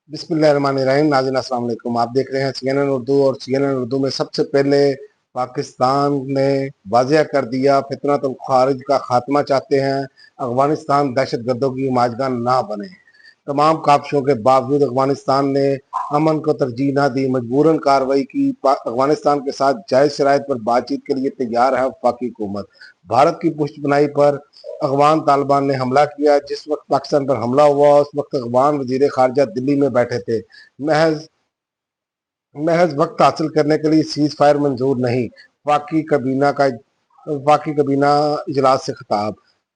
बिस्मिल्लाहिर्रहमानिर्रहीम। नाज़रीन अस्सलाम वालेकुम। आप देख रहे हैं CNN उर्दू, और CNN उर्दू में सबसे पहले पाकिस्तान ने वाज़ेह कर दिया फितनतुल खारिज का खात्मा चाहते हैं। अफगानिस्तान दहशत गर्दों की हिमायतगार ना बने। तमाम काबशों के बावजूद अफगानिस्तान ने अमन को तरजीह ना दी, मजबूरन कार्रवाई की। अफगानिस्तान के साथ जायज़ शराइत पर बातचीत के लिए तैयार है वफाकी हुकूमत। भारत की पुष्टबनाई पर अफगान तालिबान ने हमला किया। जिस वक्त पाकिस्तान पर हमला हुआ उस वक्त अफगान वजीर खारजा दिल्ली में बैठे थे। महज महज वक्त हासिल करने के लिए सीज फायर मंजूर नहीं। वफाकी कबीना इजलास से खिताब।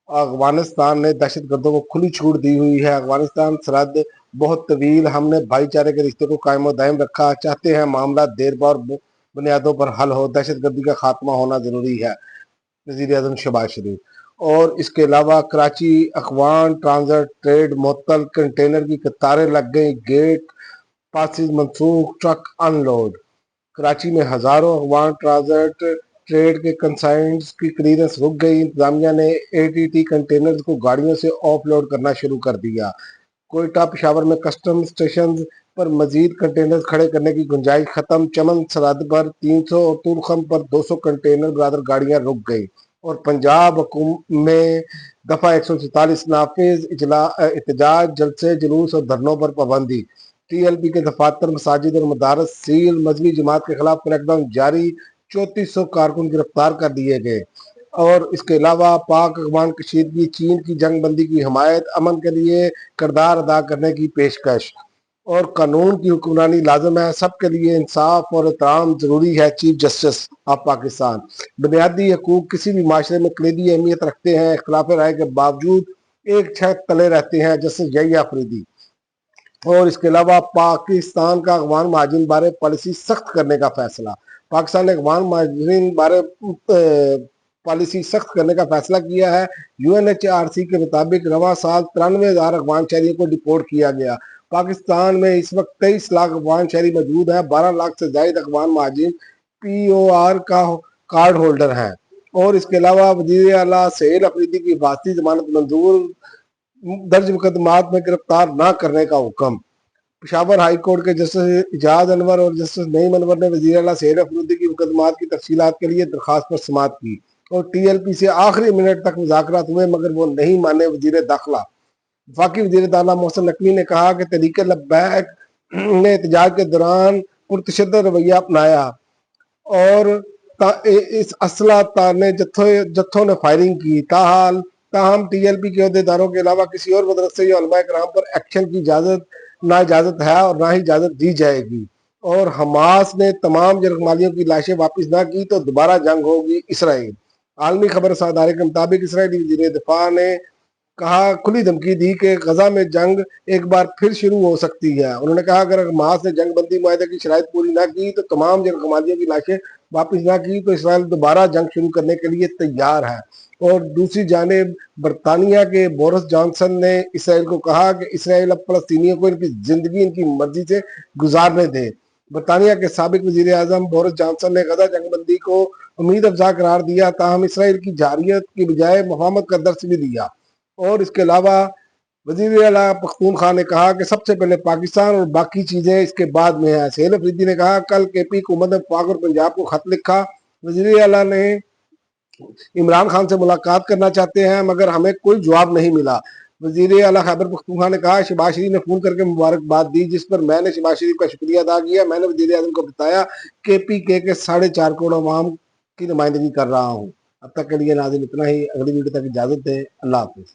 अफगानिस्तान ने दहशत गर्दों को खुली छूट दी हुई है। अफगानिस्तान सरहद बहुत तवील, हमने भाईचारे के रिश्ते को कायम दायम रखा, चाहते हैं मामला देरपा और बुनियादों पर हल हो। दहशत गर्दी का खात्मा होना जरूरी है, वजीर आजम शहबाज शरीफ। और इसके अलावा कराची अफगान ट्रांजिट ट्रेड मुअत्तल, कंटेनर की कतारें लग गई, गेट पासिस मनसूख, ट्रक अनलोड। कराची में हजारों अफगान ट्रांजिट ट्रेड के कंसाइंस की क्लियरेंस रुक गई। इंतजामिया ने ATT कंटेनर्स को गाड़ियों से ऑफलोड करना शुरू कर दिया। कोयटा पेशावर में कस्टम स्टेशन पर मजीद कंटेनर खड़े करने की गुंजाइश खत्म। चमन सरहद पर 300 और तुरखम पर 200 कंटेनर बरादर गाड़ियां रुक गई। और पंजाब में दफा 144 नाफिज, एहतजाज, जलसे जुलूस और धरनों पर पाबंदी। TLP के दफातर, मसाजिद और मदारस सील। मजहबी जमात के खिलाफ क्रैकडाउन जारी, 3400 कारकुन गिरफ्तार कर दिए गए। और इसके अलावा पाक अफगान कशीदगी, चीन की जंग बंदी की हिमायत, अमन के लिए किरदार अदा करने की पेशकश। और कानून की हुक्मरानी लाजम है, सबके लिए इंसाफ और एहतराम जरूरी है। Chief justice of Pakistan. बुनियादी हकूक किसी भी माशरे में कलीदी अहमियत रखते हैं। इख्तलाफ राय के बावजूद एक छत तले रहते हैं, जस्टिस यहिया अफरीदी। और इसके अलावा पाकिस्तान का अफगान महाजिन बारे पॉलिसी सख्त करने का फैसला। पाकिस्तान ने अफगान महाजिन बारे पॉलिसी सख्त करने का फैसला किया है। UNHRC के मुताबिक रवा साल 93,000 अफगान शहरियों को डिपोर्ट किया गया। पाकिस्तान में इस वक्त 23 लाख अफगान शहरी मौजूद हैं। 12 लाख से ज्यादा अफगान महाजिन POR का कार्ड होल्डर हैं। और इसके अलावा वजीर आला सहेल अफरीदी की हिफाजती जमानत मंजूर, दर्ज मुकदमात में गिरफ्तार न करने का हुक्म। पेशावर हाई कोर्ट के जस्टिस इजाज अनवर और जस्टिस नईम अनवर ने वजीर आला सहेल अफरीदी की मुकदमात की तफसीलात के लिए दरखास्त पर समाअत की। और TLP से आखिरी मिनट तक मुज़ाकरात हुए, मगर वो नहीं माने वजीर दाखिला। वफाकी वजीर दाखिला मोहसिन नकवी ने कहा कि तहरीक लब्बैक ने एहतजाज के दौरान पुरतशद्दुद रवैया अपनाया और इस असला ताने जत्थों ने फायरिंग की। ताहम TLP के अहदेदारों के अलावा किसी और मदरसे या उलमाए कराम पर एक्शन की ना इजाजत है और ना ही इजाजत दी जाएगी। और हमास ने तमाम जरगमालियों की लाशें वापस ना की तो दोबारा जंग होगी इसराइल। आलमी खबर अदारे के मुताबिक इसराइली वजीर दिफा ने कहा, खुली धमकी दी कि गजा में जंग एक बार फिर शुरू हो सकती है। उन्होंने कहा, अगर हमास ने जंग बंदी मुआहदे की शराइत पूरी ना की तो तमाम जरगमालियों की लाशें वापस ना की तो इसराइल दोबारा जंग शुरू करने के लिए तैयार है। और दूसरी जानिब बरतानिया के बोरिस जॉनसन ने इसराइल को कहा कि इसराइल अब फलस्तीनियों को इनकी जिंदगी इनकी मर्जी से गुजारने दे। बरतानिया के साबिक वजीर आजम बोरिस जॉनसन ने गजा जंगबंदी को उम्मीद अफजा करार दिया, ताहम इसराइल की जारियत की बजाय मुफाहमत का दर्स भी दिया। और इसके अलावा वजीर आला पख्तूनख्वा ने कहा कि सबसे पहले पाकिस्तान और बाकी चीजें इसके बाद में है। सहेल अफरीदी ने कहा, कल KP हुकूमत ने पाक और पंजाब को खत लिखा। वजीर आला ने इमरान खान से मुलाकात करना चाहते हैं, मगर हमें कोई जवाब नहीं मिला। वजीर आला खैबर पख्तूनख्वा ने कहा, शहबाज शरीफ ने फोन करके मुबारकबाद दी, जिस पर मैंने शहबाज शरीफ का शुक्रिया अदा किया। मैंने वजीर आजम को बताया KPK के 4.5 करोड़ अवाम की नुमाइंदगी कर रहा हूँ। अब तक के लिए नाज़रीन इतना ही। अगली वीडियो तक इजाजत दें। अल्लाह हाफिज।